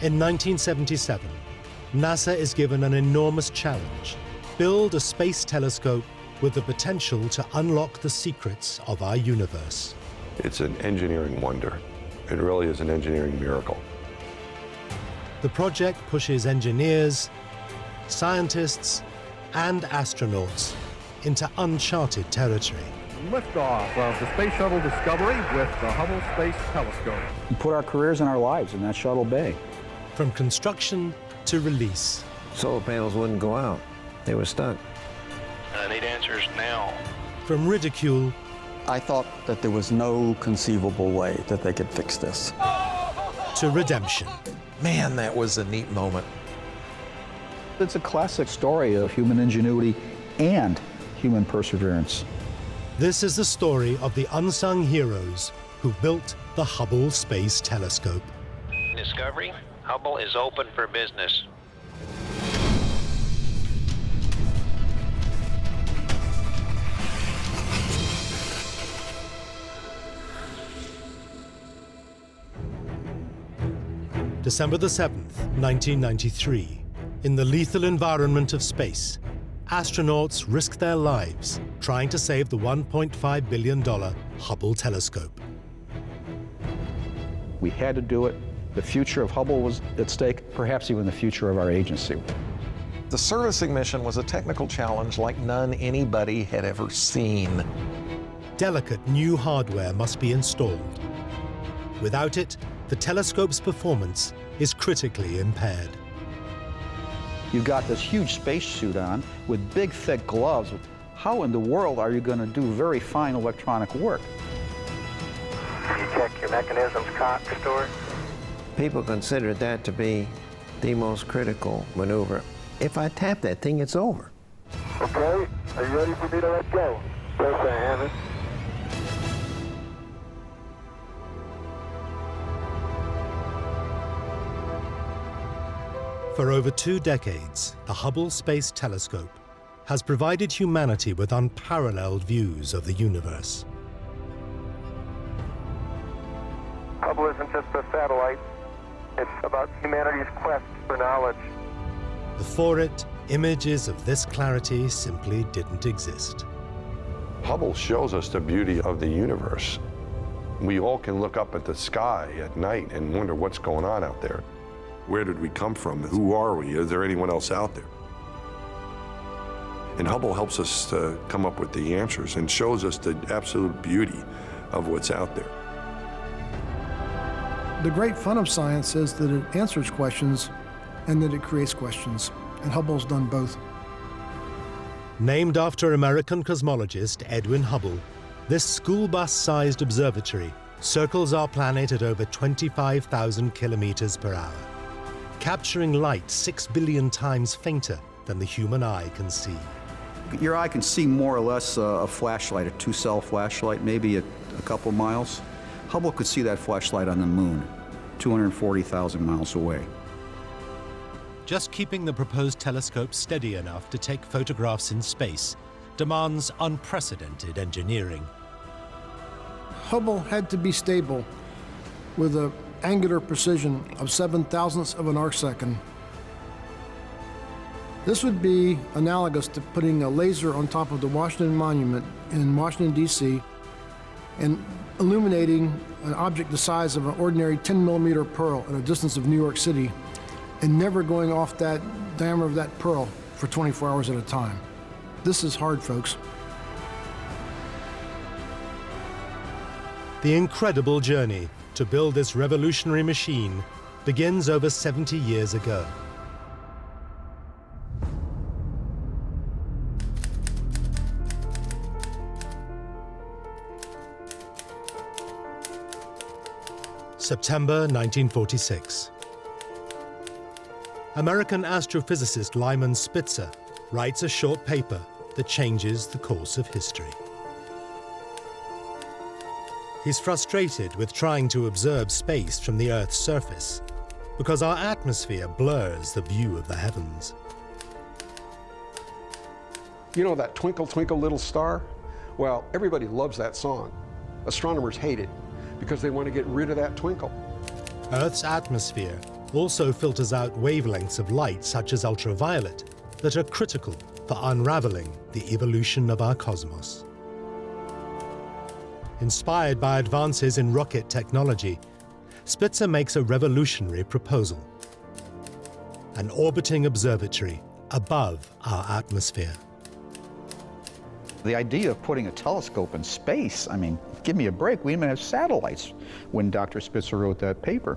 In 1977, NASA is given an enormous challenge: build a space telescope with the potential to unlock the secrets of our universe. It's an engineering wonder. It really is an engineering miracle. The project pushes engineers, scientists, and astronauts into uncharted territory. Liftoff of the Space Shuttle Discovery with the Hubble Space Telescope. We put our careers and our lives in that shuttle bay. From construction to release. Solar panels wouldn't go out. They were stuck. I need answers now. From ridicule. I thought that there was no conceivable way that they could fix this. To redemption. Man, that was a neat moment. It's a classic story of human ingenuity and human perseverance. This is the story of the unsung heroes who built the Hubble Space Telescope. Discovery, Hubble is open for business. December the 7th, 1993. In the lethal environment of space, astronauts risk their lives trying to save the $1.5 billion Hubble telescope. We had to do it. The future of Hubble was at stake, perhaps even the future of our agency. The servicing mission was a technical challenge like none anybody had ever seen. Delicate new hardware must be installed. Without it, the telescope's performance is critically impaired. You've got this huge spacesuit on with big, thick gloves. How in the world are you going to do very fine electronic work? You check your mechanisms, cock store. People considered that to be the most critical maneuver. If I tap that thing, it's over. Okay, are you ready for me to let go? Yes, I am. For over 2 decades, the Hubble Space Telescope has provided humanity with unparalleled views of the universe. Hubble isn't just a satellite. It's about humanity's quest for knowledge. Before it, images of this clarity simply didn't exist. Hubble shows us the beauty of the universe. We all can look up at the sky at night and wonder what's going on out there. Where did we come from? Who are we? Is there anyone else out there? And Hubble helps us to come up with the answers and shows us the absolute beauty of what's out there. The great fun of science is that it answers questions and that it creates questions, and Hubble's done both. Named after American cosmologist Edwin Hubble, this school bus-sized observatory circles our planet at over 25,000 kilometers per hour, capturing light 6 billion times fainter than the human eye can see. Your eye can see more or less a flashlight, a 2-cell flashlight, maybe a couple miles. Hubble could see that flashlight on the moon, 240,000 miles away. Just keeping the proposed telescope steady enough to take photographs in space demands unprecedented engineering. Hubble had to be stable with an angular precision of 7/1000ths of an arcsecond. This would be analogous to putting a laser on top of the Washington Monument in Washington, D.C., and illuminating an object the size of an ordinary 10-millimeter pearl at a distance of New York City, and never going off that diameter of that pearl for 24 hours at a time. This is hard, folks. The incredible journey to build this revolutionary machine begins over 70 years ago. September 1946. American astrophysicist Lyman Spitzer writes a short paper that changes the course of history. He's frustrated with trying to observe space from the Earth's surface because our atmosphere blurs the view of the heavens. You know that Twinkle, Twinkle, Little Star? Well, everybody loves that song. Astronomers hate it because they want to get rid of that twinkle. Earth's atmosphere also filters out wavelengths of light such as ultraviolet that are critical for unraveling the evolution of our cosmos. Inspired by advances in rocket technology, Spitzer makes a revolutionary proposal: an orbiting observatory above our atmosphere. The idea of putting a telescope in space, I mean, give me a break. We didn't even have satellites when Dr. Spitzer wrote that paper.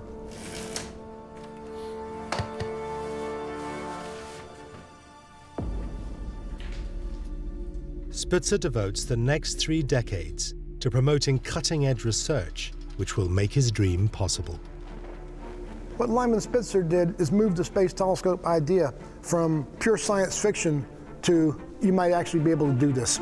Spitzer devotes the next 3 decades to promoting cutting-edge research which will make his dream possible. What Lyman Spitzer did is move the space telescope idea from pure science fiction to you might actually be able to do this.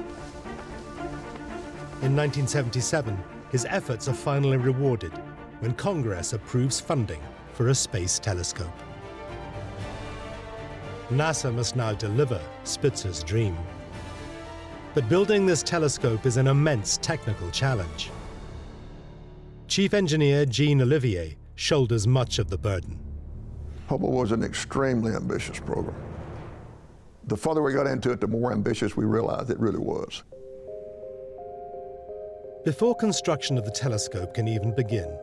In 1977, his efforts are finally rewarded when Congress approves funding for a space telescope. NASA must now deliver Spitzer's dream. But building this telescope is an immense technical challenge. Chief Engineer Jean Olivier shoulders much of the burden. Hubble was an extremely ambitious program. The further we got into it, the more ambitious we realized it really was. Before construction of the telescope can even begin,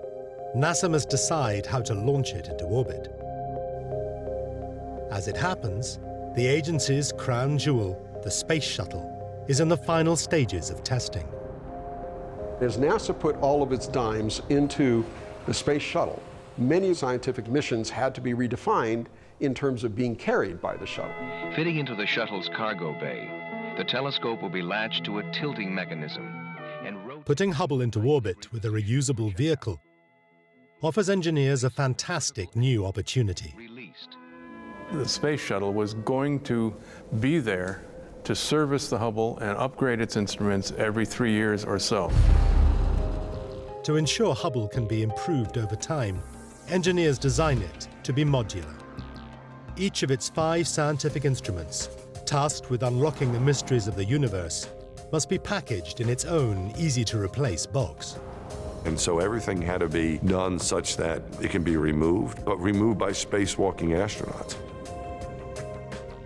NASA must decide how to launch it into orbit. As it happens, the agency's crown jewel, the Space Shuttle, is in the final stages of testing. As NASA put all of its dimes into the Space Shuttle, many scientific missions had to be redefined in terms of being carried by the shuttle. Fitting into the shuttle's cargo bay, the telescope will be latched to a tilting mechanism and putting Hubble into orbit with a reusable vehicle offers engineers a fantastic new opportunity. The Space Shuttle was going to be there to service the Hubble and upgrade its instruments every 3 years or so. To ensure Hubble can be improved over time, engineers design it to be modular. Each of its 5 scientific instruments, tasked with unlocking the mysteries of the universe, must be packaged in its own easy-to-replace box. And so everything had to be done such that it can be removed, but removed by spacewalking astronauts.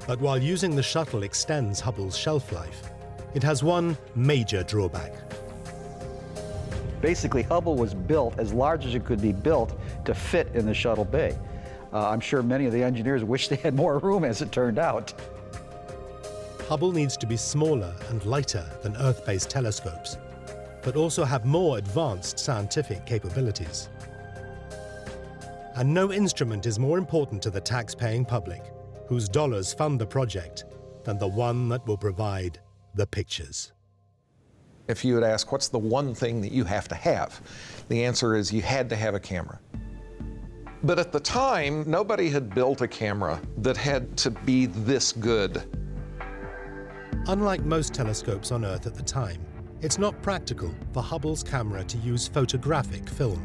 But while using the shuttle extends Hubble's shelf life, it has one major drawback. Basically, Hubble was built as large as it could be built to fit in the shuttle bay. I'm sure many of the engineers wish they had more room, as it turned out. Hubble needs to be smaller and lighter than Earth-based telescopes, but also have more advanced scientific capabilities. And no instrument is more important to the tax-paying public, whose dollars fund the project, than the one that will provide the pictures. If you would ask, what's the one thing that you have to have? The answer is you had to have a camera. But at the time, nobody had built a camera that had to be this good. Unlike most telescopes on Earth at the time, it's not practical for Hubble's camera to use photographic film.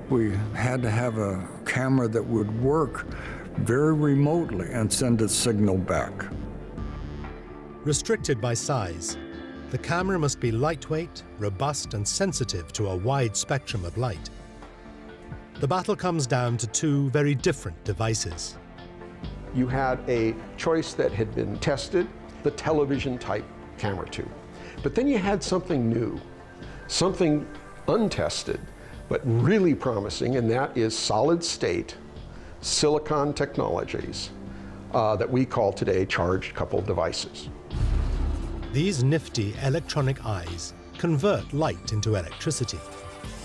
We had to have a camera that would work very remotely and send a signal back. Restricted by size, the camera must be lightweight, robust, and sensitive to a wide spectrum of light. The battle comes down to 2 very different devices. You had a choice that had been tested, the television-type camera tube. But then you had something new, something untested, but really promising, and that is solid-state silicon technologies that we call today charged-coupled devices. These nifty electronic eyes convert light into electricity,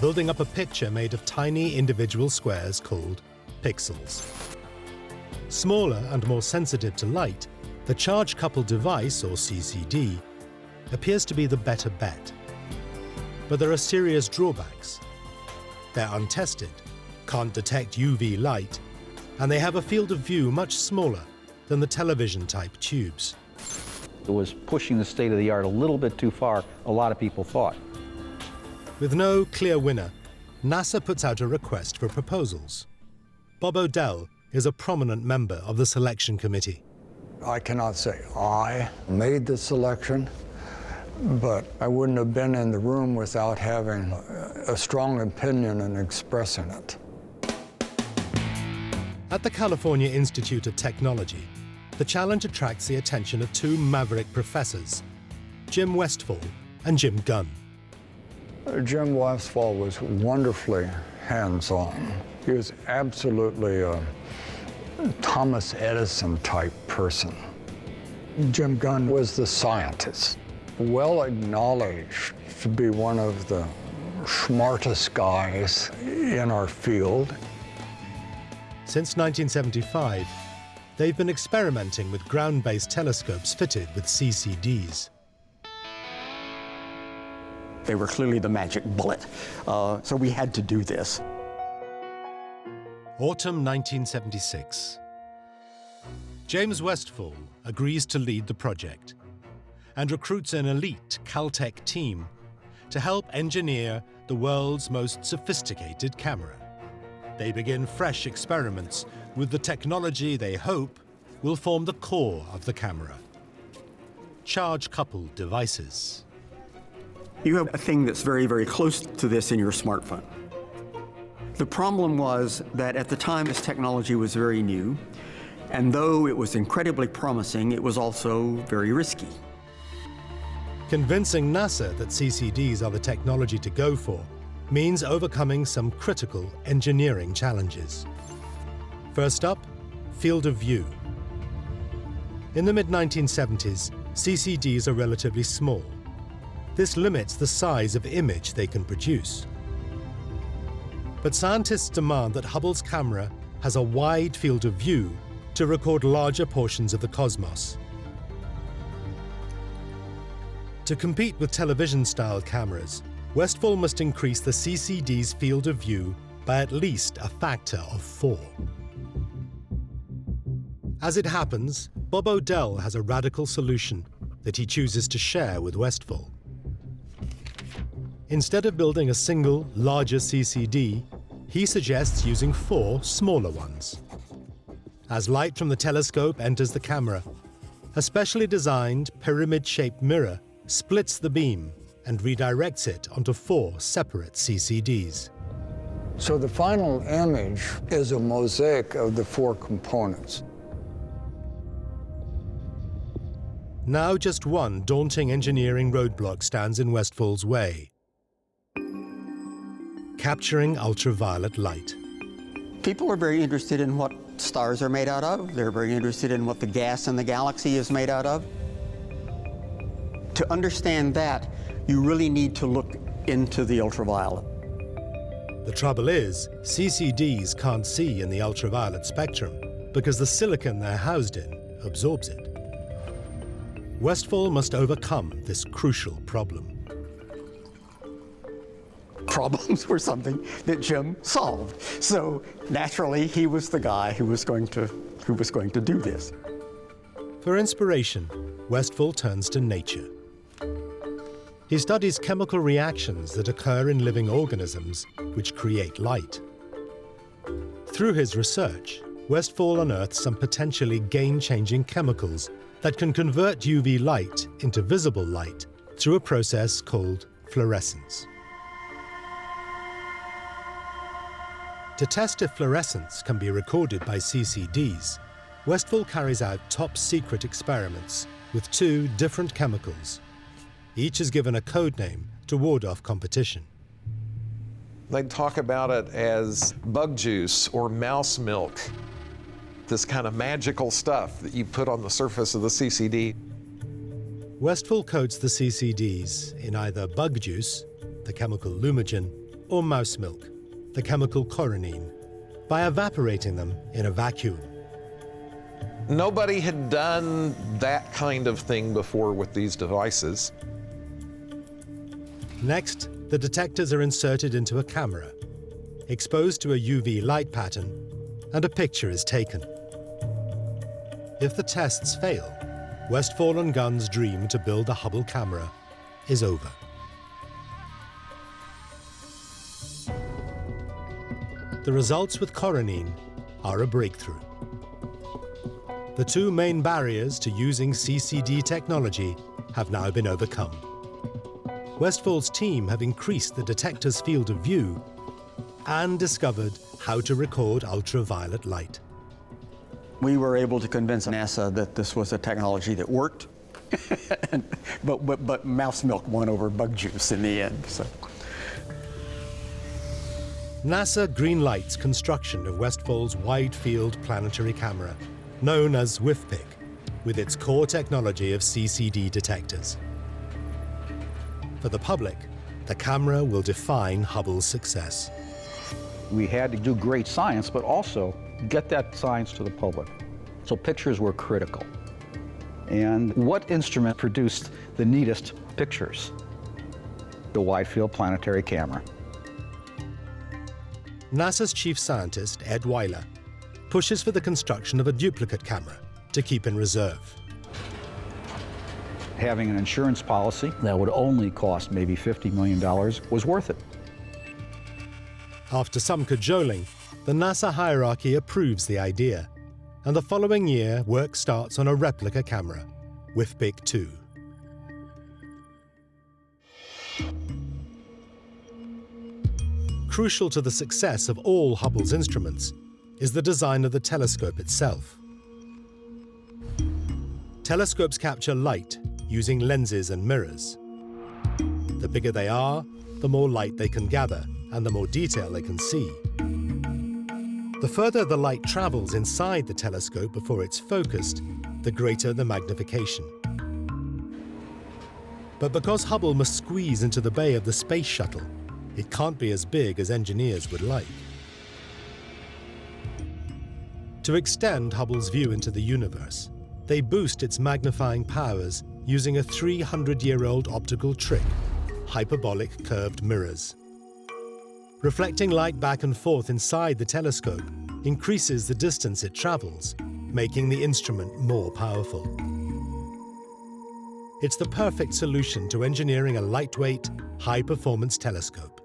building up a picture made of tiny individual squares called pixels. Smaller and more sensitive to light, the charge-coupled device, or CCD, appears to be the better bet. But there are serious drawbacks. They're untested, can't detect UV light, and they have a field of view much smaller than the television-type tubes. It was pushing the state of the art a little bit too far, a lot of people thought. With no clear winner, NASA puts out a request for proposals. Bob Odell is a prominent member of the selection committee. I cannot say I made the selection, but I wouldn't have been in the room without having a strong opinion and expressing it. At the California Institute of Technology, the challenge attracts the attention of two maverick professors, Jim Westfall and Jim Gunn. Jim Westfall was wonderfully hands-on. He was absolutely a Thomas Edison type person. Jim Gunn was the scientist, well acknowledged to be one of the smartest guys in our field. Since 1975, they've been experimenting with ground-based telescopes fitted with CCDs. They were clearly the magic bullet, so we had to do this. Autumn 1976. James Westfall agrees to lead the project and recruits an elite Caltech team to help engineer the world's most sophisticated camera. They begin fresh experiments with the technology they hope will form the core of the camera: charge-coupled devices. You have a thing that's very, very close to this in your smartphone. The problem was that at the time this technology was very new, and though it was incredibly promising, it was also very risky. Convincing NASA that CCDs are the technology to go for means overcoming some critical engineering challenges. First up, field of view. In the mid-1970s, CCDs are relatively small. This limits the size of image they can produce. But scientists demand that Hubble's camera has a wide field of view to record larger portions of the cosmos. To compete with television-style cameras, Westfall must increase the CCD's field of view by at least a factor of 4. As it happens, Bob Odell has a radical solution that he chooses to share with Westfall. Instead of building a single, larger CCD, he suggests using 4 smaller ones. As light from the telescope enters the camera, a specially designed pyramid-shaped mirror splits the beam and redirects it onto 4 separate CCDs. So the final image is a mosaic of the 4 components. Now just one daunting engineering roadblock stands in Westfall's way: capturing ultraviolet light. People are very interested in what stars are made out of. They're very interested in what the gas in the galaxy is made out of. To understand that, you really need to look into the ultraviolet. The trouble is, CCDs can't see in the ultraviolet spectrum because the silicon they're housed in absorbs it. Westfall must overcome this crucial problem. Problems were something that Jim solved. So naturally, he was the guy who was going to do this. For inspiration, Westfall turns to nature. He studies chemical reactions that occur in living organisms which create light. Through his research, Westfall unearths some potentially game-changing chemicals that can convert UV light into visible light through a process called fluorescence. To test if fluorescence can be recorded by CCDs, Westfall carries out top-secret experiments with 2 different chemicals. Each is given a code name to ward off competition. They'd talk about it as bug juice or mouse milk, this kind of magical stuff that you put on the surface of the CCD. Westfall coats the CCDs in either bug juice, the chemical lumogen, or mouse milk, the chemical coronine, by evaporating them in a vacuum. Nobody had done that kind of thing before with these devices. Next, the detectors are inserted into a camera, exposed to a UV light pattern, and a picture is taken. If the tests fail, Westfall and Gunn's dream to build the Hubble camera is over. The results with coronine are a breakthrough. The 2 main barriers to using CCD technology have now been overcome. Westfall's team have increased the detector's field of view and discovered how to record ultraviolet light. We were able to convince NASA that this was a technology that worked, but mouse milk won over bug juice in the end. So. NASA greenlights construction of Westphal's wide-field planetary camera, known as WFPIC, with its core technology of CCD detectors. For the public, the camera will define Hubble's success. We had to do great science, but also get that science to the public. So pictures were critical. And what instrument produced the neatest pictures? The wide-field planetary camera. NASA's chief scientist, Ed Weiler, pushes for the construction of a duplicate camera to keep in reserve. Having an insurance policy that would only cost maybe $50 million was worth it. After some cajoling, the NASA hierarchy approves the idea, and the following year, work starts on a replica camera, WFPIC 2. Crucial to the success of all Hubble's instruments is the design of the telescope itself. Telescopes capture light using lenses and mirrors. The bigger they are, the more light they can gather and the more detail they can see. The further the light travels inside the telescope before it's focused, the greater the magnification. But because Hubble must squeeze into the bay of the space shuttle, it can't be as big as engineers would like. To extend Hubble's view into the universe, they boost its magnifying powers using a 300-year-old optical trick, hyperbolic curved mirrors. Reflecting light back and forth inside the telescope increases the distance it travels, making the instrument more powerful. It's the perfect solution to engineering a lightweight, high-performance telescope.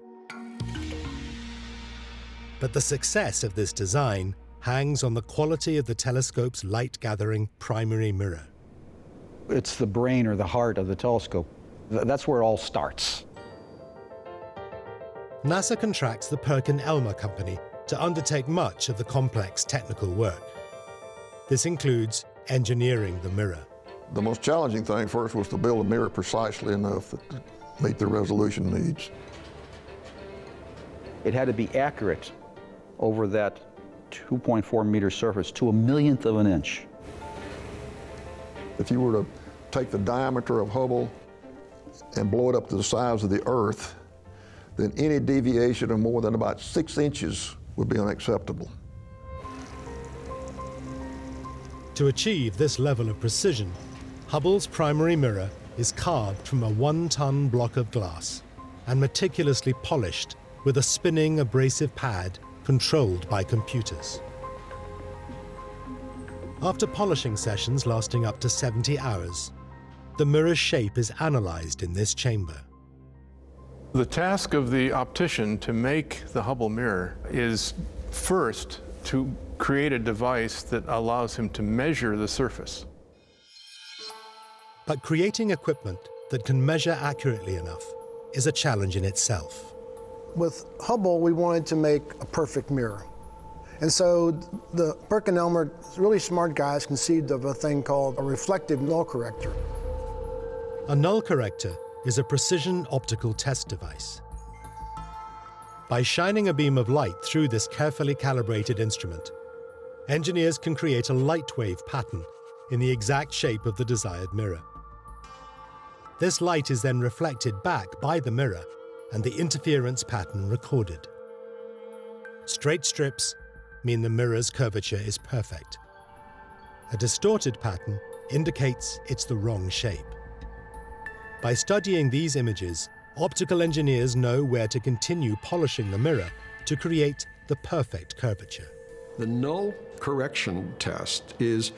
But the success of this design hangs on the quality of the telescope's light-gathering primary mirror. It's the brain or the heart of the telescope. That's where it all starts. NASA contracts the Perkin-Elmer Company to undertake much of the complex technical work. This includes engineering the mirror. The most challenging thing first was to build a mirror precisely enough to meet the resolution needs. It had to be accurate over that 2.4 meter surface to a millionth of an inch. If you were to take the diameter of Hubble and blow it up to the size of the Earth, then any deviation of more than about 6 inches would be unacceptable. To achieve this level of precision, Hubble's primary mirror is carved from a 1-ton block of glass and meticulously polished with a spinning abrasive pad controlled by computers. After polishing sessions lasting up to 70 hours, the mirror's shape is analyzed in this chamber. The task of the optician to make the Hubble mirror is first to create a device that allows him to measure the surface. But creating equipment that can measure accurately enough is a challenge in itself. With Hubble, we wanted to make a perfect mirror. And so the Perkin-Elmer, really smart guys, conceived of a thing called a reflective null corrector. A null corrector is a precision optical test device. By shining a beam of light through this carefully calibrated instrument, engineers can create a light wave pattern in the exact shape of the desired mirror. This light is then reflected back by the mirror and the interference pattern recorded. Straight strips mean the mirror's curvature is perfect. A distorted pattern indicates it's the wrong shape. By studying these images, optical engineers know where to continue polishing the mirror to create the perfect curvature. The null correction test is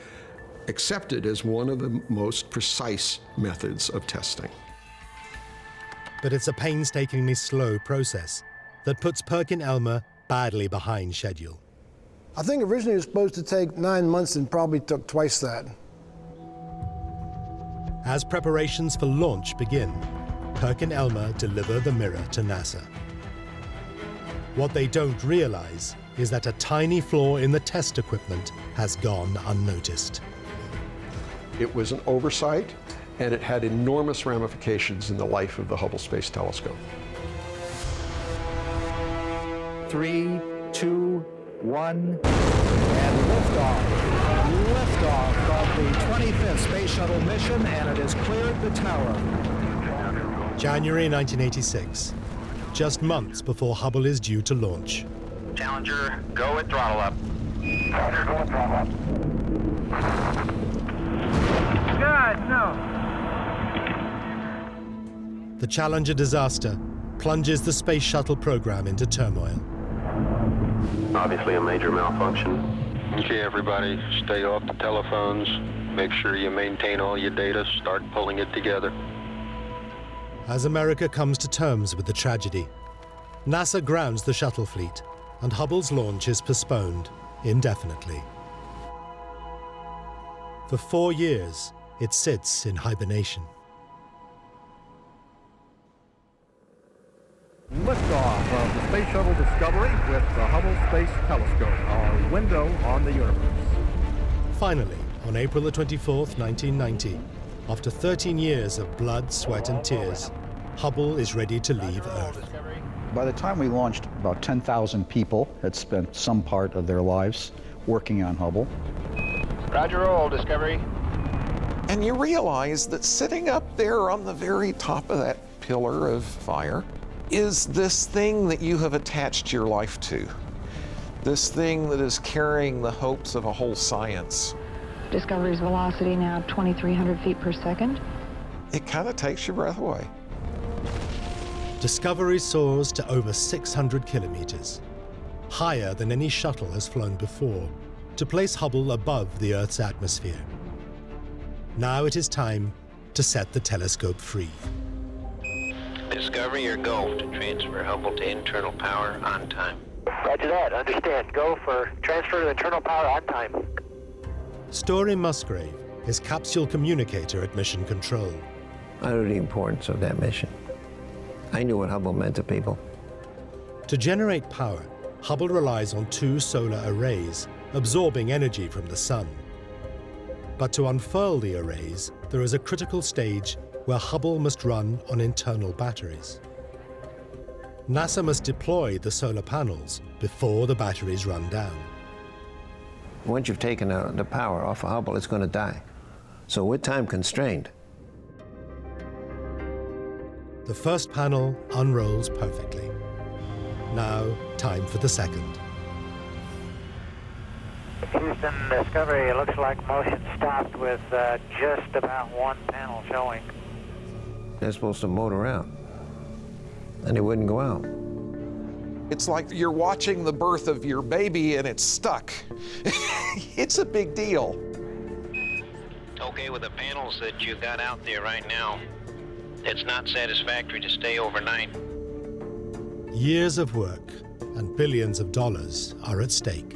accepted as one of the most precise methods of testing. But it's a painstakingly slow process that puts Perkin-Elmer badly behind schedule. I think originally it was supposed to take 9 months and probably took twice that. As preparations for launch begin, Perkin-Elmer deliver the mirror to NASA. What they don't realize is that a tiny flaw in the test equipment has gone unnoticed. It was an oversight, and it had enormous ramifications in the life of the Hubble Space Telescope. 3, 2, 1, and liftoff. Liftoff of the 25th Space Shuttle mission, and it has cleared the tower. January 1986, just months before Hubble is due to launch. Challenger, go at throttle up. Challenger, go at throttle up. God, no. The Challenger disaster plunges the Space Shuttle program into turmoil. Obviously a major malfunction. Okay, everybody, stay off the telephones. Make sure you maintain all your data. Start pulling it together. As America comes to terms with the tragedy, NASA grounds the shuttle fleet, and Hubble's launch is postponed indefinitely. For 4 years, it sits in hibernation. Liftoff of the Space Shuttle Discovery with the Hubble Space Telescope, our window on the universe. Finally, on April the 24th, 1990, after 13 years of blood, sweat, and tears, Hubble is ready to leave Earth. By the time we launched, about 10,000 people had spent some part of their lives working on Hubble. Roger roll, Discovery. And you realize that sitting up there on the very top of that pillar of fire is this thing that you have attached your life to. This thing that is carrying the hopes of a whole science. Discovery's velocity now 2,300 feet per second. It kind of takes your breath away. Discovery soars to over 600 kilometers, higher than any shuttle has flown before, to place Hubble above the Earth's atmosphere. Now it is time to set the telescope free. Discovery or go to transfer Hubble to internal power on time. Roger that, understand. Go for transfer to internal power on time. Story Musgrave is capsule communicator at Mission Control. I knew the importance of that mission. I knew what Hubble meant to people. To generate power, Hubble relies on 2 solar arrays, absorbing energy from the sun. But to unfurl the arrays, there is a critical stage where Hubble must run on internal batteries. NASA must deploy the solar panels before the batteries run down. Once you've taken the power off of Hubble, it's going to die. So we're time constrained. The first panel unrolls perfectly. Now, time for the second. Houston, Discovery, it looks like motion stopped with just about 1 panel showing. They're supposed to motor out, and it wouldn't go out. It's like you're watching the birth of your baby and it's stuck. It's a big deal. Okay, with the panels that you got out there right now, it's not satisfactory to stay overnight. Years of work and billions of dollars are at stake.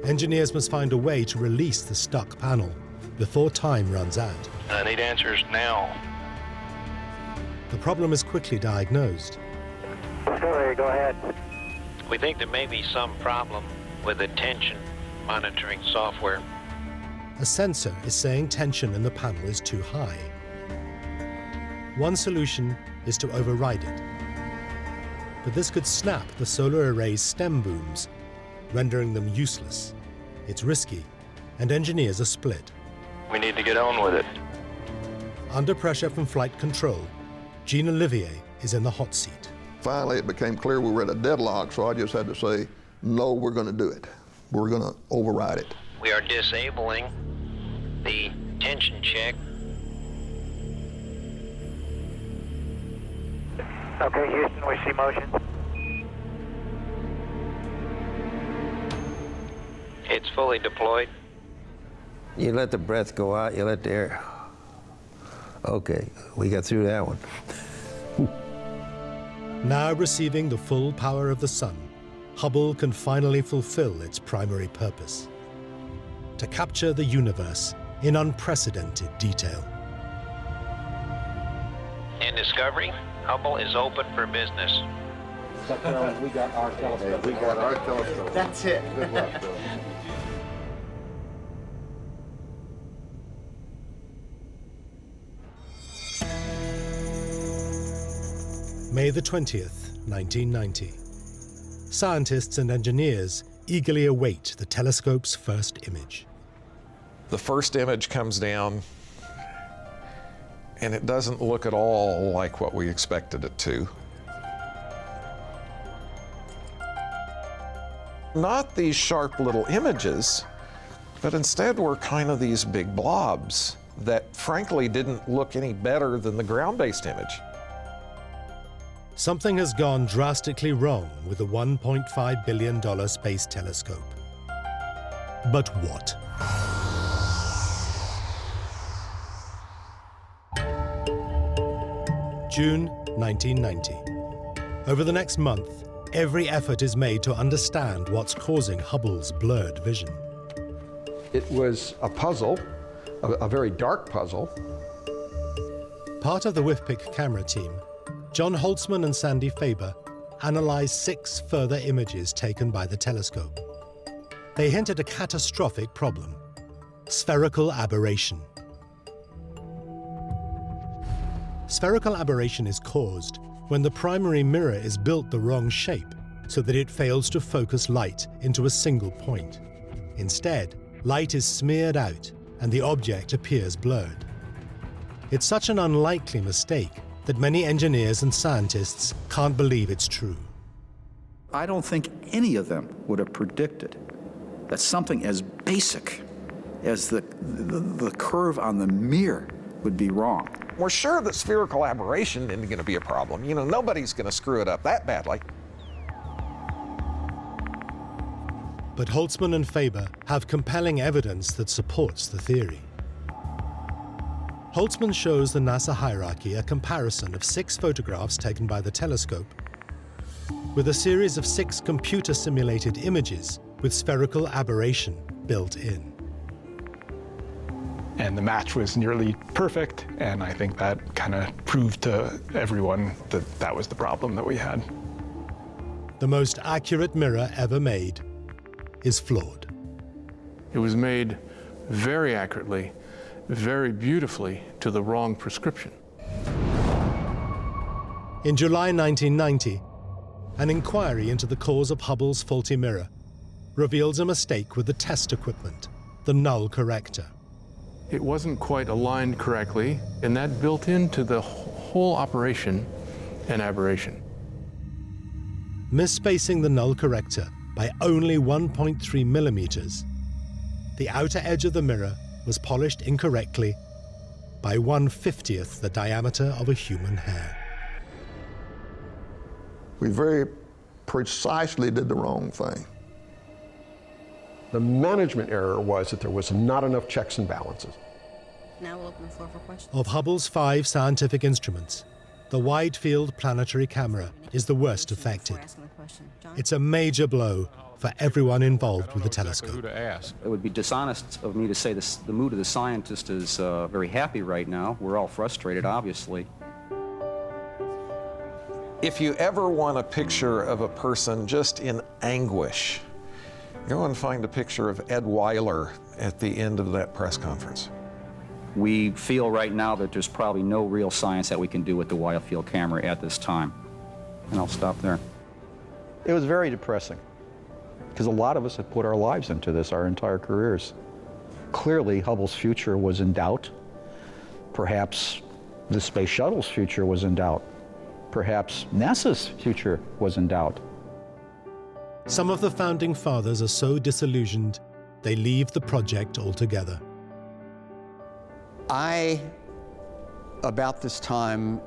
Engineers must find a way to release the stuck panel before time runs out. I need answers now. The problem is quickly diagnosed. Discovery, go ahead. We think there may be some problem with the tension monitoring software. A sensor is saying tension in the panel is too high. One solution is to override it. But this could snap the solar array's stem booms, rendering them useless. It's risky, and engineers are split. We need to get on with it. Under pressure from flight control, Jean Olivier is in the hot seat. Finally, it became clear we were at a deadlock, so I just had to say, no, we're going to do it. We're going to override it. We are disabling the tension check. Okay, Houston, we see motion. It's fully deployed. You let the breath go out, you let the air. Okay, we got through that one. Now receiving the full power of the sun, Hubble can finally fulfill its primary purpose: to capture the universe in unprecedented detail. In Discovery, Hubble is open for business. We got our telescope. We got our telescope. That's it. Good luck, Bill. May the 20th, 1990. Scientists and engineers eagerly await the telescope's first image. The first image comes down, and it doesn't look at all like what we expected it to. Not these sharp little images, but instead were kind of these big blobs that frankly didn't look any better than the ground-based image. Something has gone drastically wrong with the $1.5 billion space telescope. But what? June 1990. Over the next month, every effort is made to understand what's causing Hubble's blurred vision. It was a puzzle, a very dark puzzle. Part of the WIFPIC camera team, John Holtzman and Sandy Faber analyzed 6 further images taken by the telescope. They hint at a catastrophic problem: spherical aberration. Spherical aberration is caused when the primary mirror is built the wrong shape so that it fails to focus light into a single point. Instead, light is smeared out and the object appears blurred. It's such an unlikely mistake that many engineers and scientists can't believe it's true. I don't think any of them would have predicted that something as basic as the curve on the mirror would be wrong. We're sure that spherical aberration isn't going to be a problem. You know, nobody's going to screw it up that badly. But Holtzman and Faber have compelling evidence that supports the theory. Holtzman shows the NASA hierarchy a comparison of 6 photographs taken by the telescope with a series of 6 computer-simulated images with spherical aberration built in. And the match was nearly perfect, and I think that kind of proved to everyone that that was the problem that we had. The most accurate mirror ever made is flawed. It was made very accurately, very beautifully to the wrong prescription. In July 1990, an inquiry into the cause of Hubble's faulty mirror reveals a mistake with the test equipment, the null corrector. It wasn't quite aligned correctly, and that built into the whole operation an aberration. Misspacing the null corrector by only 1.3 millimeters, the outer edge of the mirror was polished incorrectly by 1/50th the diameter of a human hair. We very precisely did the wrong thing. The management error was that there was not enough checks and balances. Now we'll open the floor for questions. Of Hubble's 5 scientific instruments, the wide-field planetary camera is the worst affected. It's a major blow for everyone involved with the telescope. It would be dishonest of me to say this, the mood of the scientist is very happy right now. We're all frustrated, obviously. If you ever want a picture of a person just in anguish, go and find a picture of Ed Weiler at the end of that press conference. We feel right now that there's probably no real science that we can do with the wide-field camera at this time. And I'll stop there. It was very depressing, because a lot of us had put our lives into this our entire careers. Clearly, Hubble's future was in doubt. Perhaps the space shuttle's future was in doubt. Perhaps NASA's future was in doubt. Some of the founding fathers are so disillusioned, they leave the project altogether. About this time,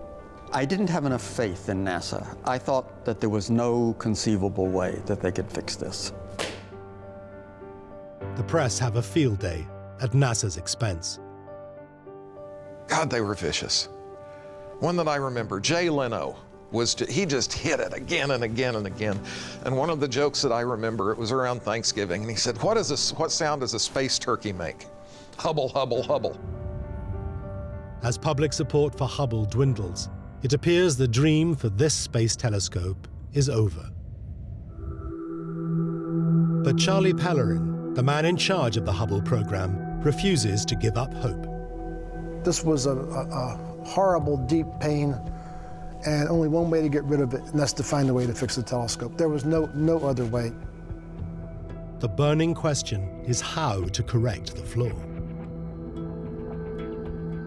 I didn't have enough faith in NASA. I thought that there was no conceivable way that they could fix this. The press have a field day at NASA's expense. God, they were vicious. One that I remember, Jay Leno, he just hit it again and again and again. And one of the jokes that I remember, it was around Thanksgiving, and he said, what sound does a space turkey make? Hubble, Hubble, Hubble. As public support for Hubble dwindles, it appears the dream for this space telescope is over. But Charlie Pellerin, the man in charge of the Hubble program, refuses to give up hope. This was a horrible, deep pain, and only one way to get rid of it, and that's to find a way to fix the telescope. There was no other way. The burning question is how to correct the flaw.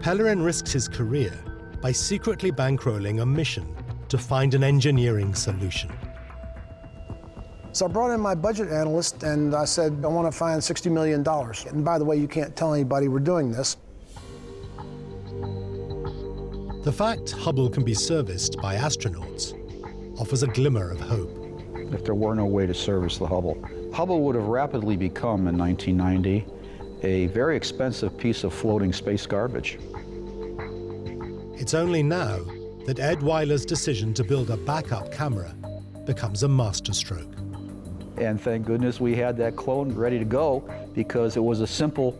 Pellerin risks his career by secretly bankrolling a mission to find an engineering solution. So I brought in my budget analyst, and I said, I want to find $60 million. And by the way, you can't tell anybody we're doing this. The fact Hubble can be serviced by astronauts offers a glimmer of hope. If there were no way to service the Hubble, Hubble would have rapidly become, in 1990, a very expensive piece of floating space garbage. It's only now that Ed Weiler's decision to build a backup camera becomes a masterstroke. And thank goodness we had that clone ready to go, because it was a simple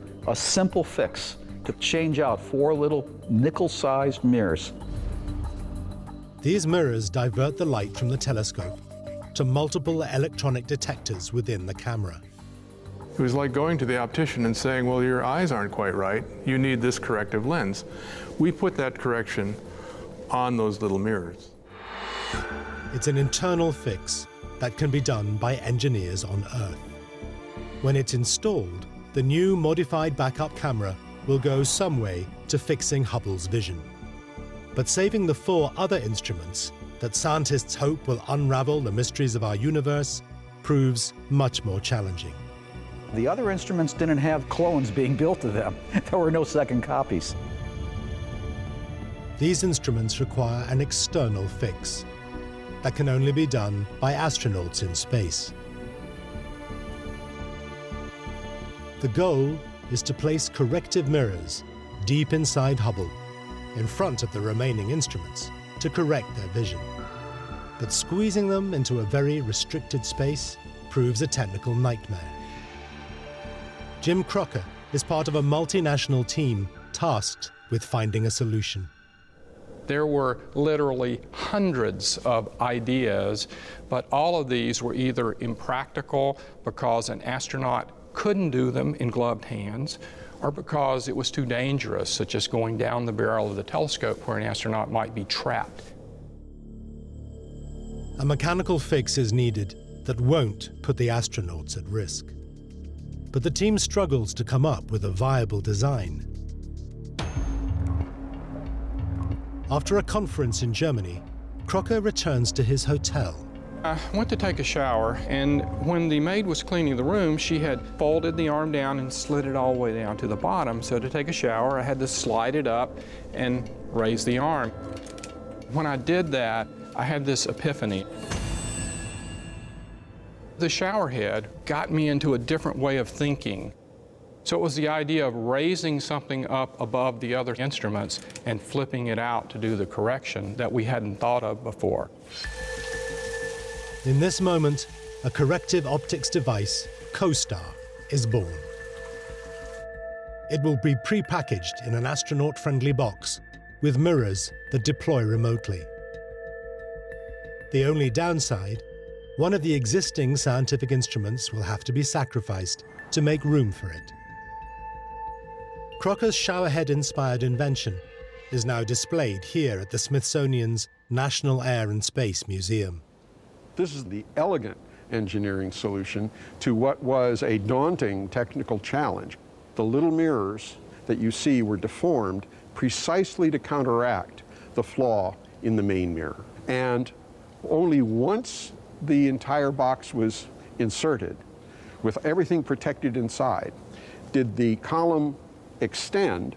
fix to change out 4 little nickel-sized mirrors. These mirrors divert the light from the telescope to multiple electronic detectors within the camera. It was like going to the optician and saying, well, your eyes aren't quite right. You need this corrective lens. We put that correction on those little mirrors. It's an internal fix that can be done by engineers on Earth. When it's installed, the new modified backup camera will go some way to fixing Hubble's vision. But saving the 4 other instruments that scientists hope will unravel the mysteries of our universe proves much more challenging. The other instruments didn't have clones being built of them. There were no second copies. These instruments require an external fix that can only be done by astronauts in space. The goal is to place corrective mirrors deep inside Hubble, in front of the remaining instruments, to correct their vision. But squeezing them into a very restricted space proves a technical nightmare. Jim Crocker is part of a multinational team tasked with finding a solution. There were literally hundreds of ideas, but all of these were either impractical because an astronaut couldn't do them in gloved hands, or because it was too dangerous, such as going down the barrel of the telescope where an astronaut might be trapped. A mechanical fix is needed that won't put the astronauts at risk. But the team struggles to come up with a viable design. After a conference in Germany, Crocker returns to his hotel. I went to take a shower, and when the maid was cleaning the room, she had folded the arm down and slid it all the way down to the bottom. So to take a shower, I had to slide it up and raise the arm. When I did that, I had this epiphany. The shower head got me into a different way of thinking. So it was the idea of raising something up above the other instruments and flipping it out to do the correction that we hadn't thought of before. In this moment, a corrective optics device, CoStar, is born. It will be pre-packaged in an astronaut-friendly box with mirrors that deploy remotely. The only downside, one of the existing scientific instruments will have to be sacrificed to make room for it. Crocker's showerhead-inspired invention is now displayed here at the Smithsonian's National Air and Space Museum. This is the elegant engineering solution to what was a daunting technical challenge. The little mirrors that you see were deformed precisely to counteract the flaw in the main mirror. And only once the entire box was inserted, with everything protected inside, did the column extend,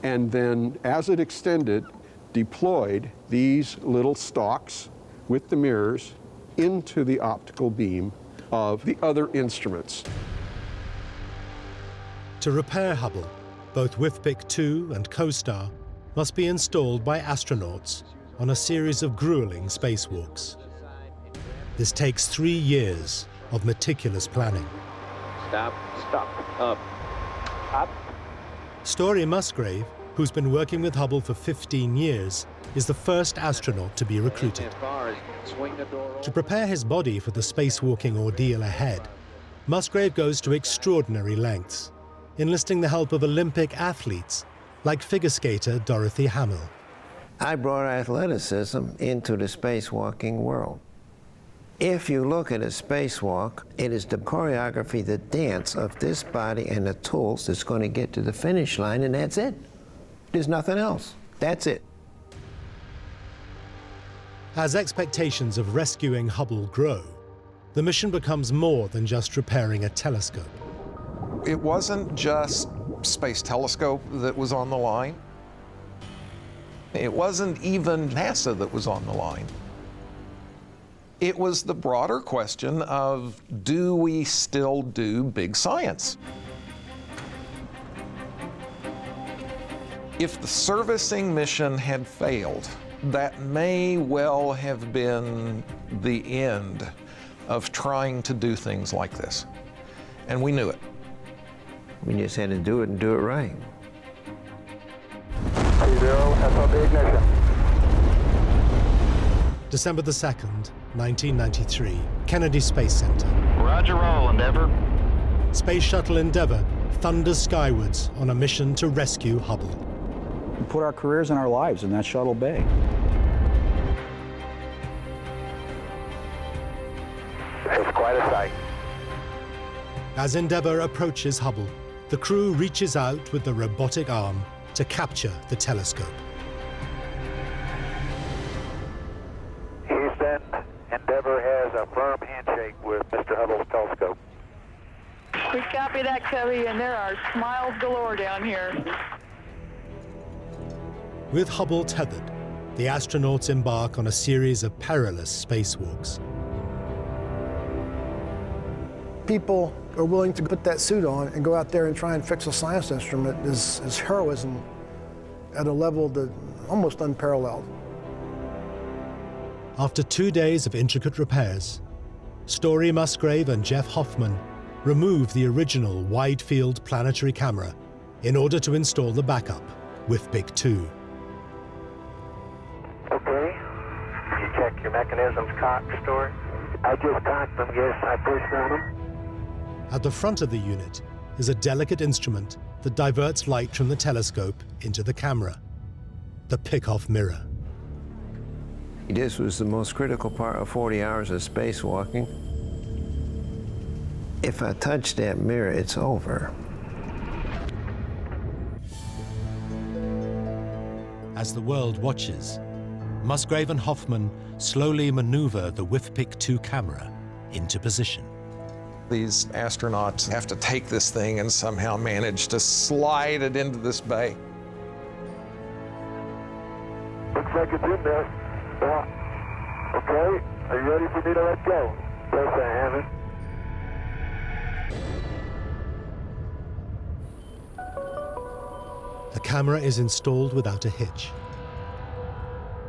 and then as it extended, deployed these little stalks with the mirrors into the optical beam of the other instruments. To repair Hubble, both WIFPIC 2 and CoStar must be installed by astronauts on a series of grueling spacewalks. This takes 3 years of meticulous planning. Stop, up. Story Musgrave, who's been working with Hubble for 15 years, is the first astronaut to be recruited. To prepare his body for the spacewalking ordeal ahead, Musgrave goes to extraordinary lengths, enlisting the help of Olympic athletes like figure skater Dorothy Hamill. I brought athleticism into the spacewalking world. If you look at a spacewalk, it is the choreography, the dance of this body and the tools that's going to get to the finish line, and that's it. There's nothing else. That's it. As expectations of rescuing Hubble grow, the mission becomes more than just repairing a telescope. It wasn't just Space Telescope that was on the line. It wasn't even NASA that was on the line. It was the broader question of, do we still do big science? If the servicing mission had failed, that may well have been the end of trying to do things like this. And we knew it. We just had to do it and do it right. 30, SOB ignition. December the 2nd, 1993, Kennedy Space Center. Roger roll, Endeavour. Space Shuttle Endeavour thunders skywards on a mission to rescue Hubble. We put our careers and our lives in that shuttle bay. It's quite a sight. As Endeavour approaches Hubble, the crew reaches out with the robotic arm to capture the telescope. Houston, Endeavour has a firm handshake with Mr. Hubble's telescope. We copy that, Cubby, and there are smiles galore down here. With Hubble tethered, the astronauts embark on a series of perilous spacewalks. People are willing to put that suit on and go out there and try and fix a science instrument is heroism at a level that almost unparalleled. After 2 days of intricate repairs, Story Musgrave and Jeff Hoffman removed the original wide-field planetary camera in order to install the backup, WIFPIC 2. Okay. You check your mechanisms cocked, Story? I just cocked them, yes. I pushed on them. At the front of the unit is a delicate instrument that diverts light from the telescope into the camera, the pick-off mirror. This was the most critical part of 40 hours of spacewalking. If I touch that mirror, it's over. As the world watches, Musgrave and Hoffman slowly maneuver the WIFPIC 2 camera into position. These astronauts have to take this thing and somehow manage to slide it into this bay. Looks like it's in there. Yeah. Okay. Are you ready for me to let go? Yes, I have it. The camera is installed without a hitch.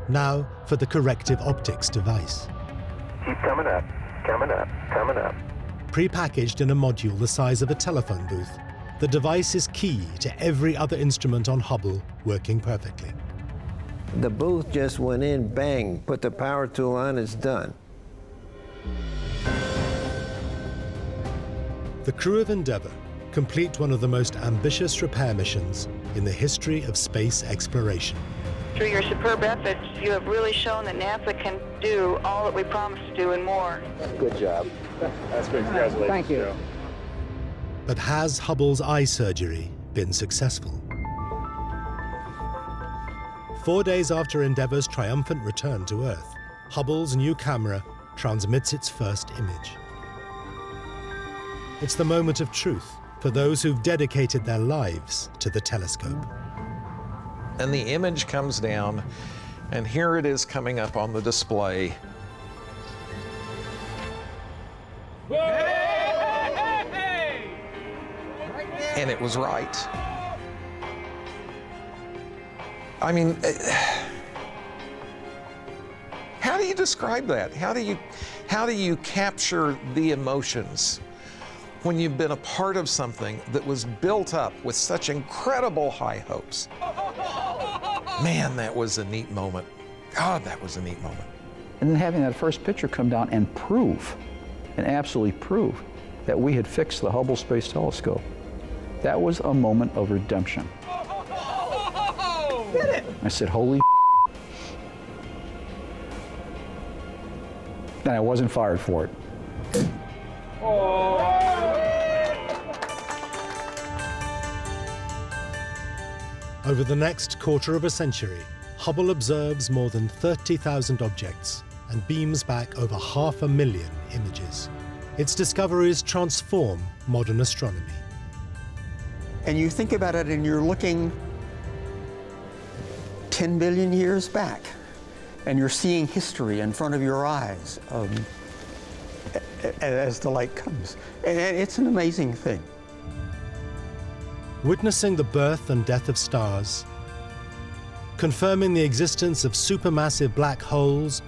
Now for the corrective optics device. Keep coming up, coming up, coming up. Pre-packaged in a module the size of a telephone booth, the device is key to every other instrument on Hubble working perfectly. The booth just went in, bang, put the power tool on, it's done. The crew of Endeavour complete one of the most ambitious repair missions in the history of space exploration. Through your superb efforts, you have really shown that NASA can do all that we promised to do and more. Good job. That's great. Congratulations. Thank you. Joe. But has Hubble's eye surgery been successful? 4 days after Endeavour's triumphant return to Earth, Hubble's new camera transmits its first image. It's the moment of truth for those who've dedicated their lives to the telescope. And the image comes down, and here it is coming up on the display. And it was right. I mean, how do you describe that? How do you capture the emotions when you've been a part of something that was built up with such incredible high hopes? Man, that was a neat moment. God, that was a neat moment. And then having that first picture come down and prove, and absolutely prove, that we had fixed the Hubble Space Telescope, that was a moment of redemption. Get it! I said, holy and I wasn't fired for it. Over the next quarter of a century, Hubble observes more than 30,000 objects and beams back over 500,000 images. Its discoveries transform modern astronomy. And you think about it and you're looking 10 billion years back, and you're seeing history in front of your eyes as the light comes. And it's an amazing thing. Witnessing the birth and death of stars, confirming the existence of supermassive black holes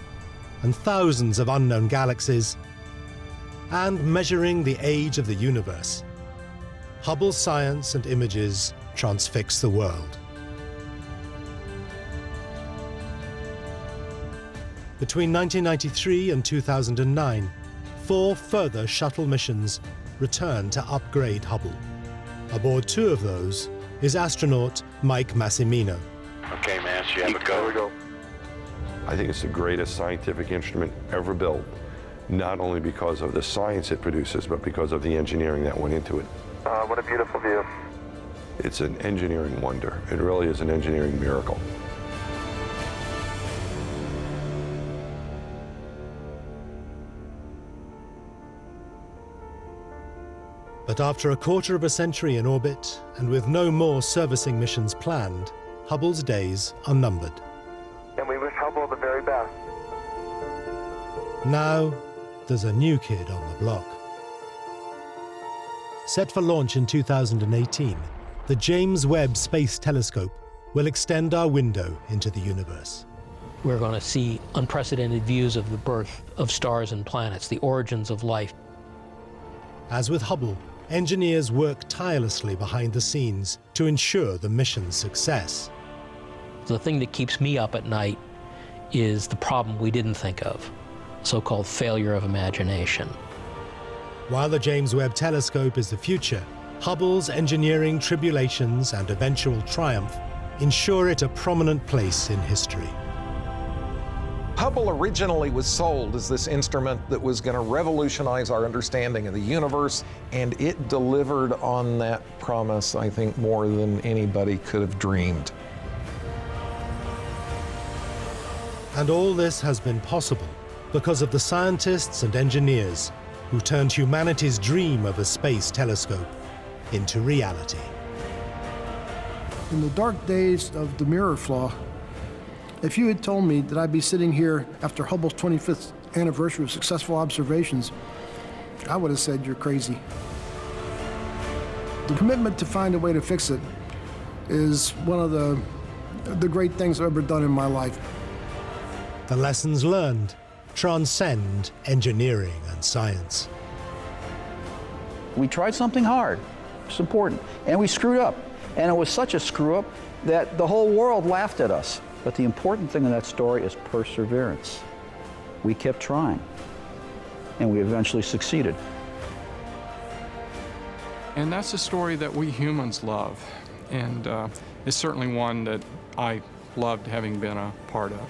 and thousands of unknown galaxies, and measuring the age of the universe, Hubble's science and images transfix the world. Between 1993 and 2009, 4 further shuttle missions returned to upgrade Hubble. Aboard 2 of those is astronaut Mike Massimino. Okay, man, you have a go. There we go. I think it's the greatest scientific instrument ever built, not only because of the science it produces, but because of the engineering that went into it. What a beautiful view. It's an engineering wonder. It really is an engineering miracle. But after a quarter of a century in orbit, and with no more servicing missions planned, Hubble's days are numbered. And we wish Hubble the very best. Now, there's a new kid on the block. Set for launch in 2018, the James Webb Space Telescope will extend our window into the universe. We're going to see unprecedented views of the birth of stars and planets, the origins of life. As with Hubble, engineers work tirelessly behind the scenes to ensure the mission's success. The thing that keeps me up at night is the problem we didn't think of, so-called failure of imagination. While the James Webb Telescope is the future, Hubble's engineering tribulations and eventual triumph ensure it a prominent place in history. Hubble originally was sold as this instrument that was going to revolutionize our understanding of the universe, and it delivered on that promise, I think, more than anybody could have dreamed. And all this has been possible because of the scientists and engineers who turned humanity's dream of a space telescope into reality. In the dark days of the mirror flaw, if you had told me that I'd be sitting here after Hubble's 25th anniversary of successful observations, I would have said you're crazy. The commitment to find a way to fix it is one of the great things I've ever done in my life. The lessons learned transcend engineering and science. We tried something hard, it's important, and we screwed up. And it was such a screw up that the whole world laughed at us. But the important thing in that story is perseverance. We kept trying, and we eventually succeeded. And that's a story that we humans love, and it's certainly one that I loved having been a part of.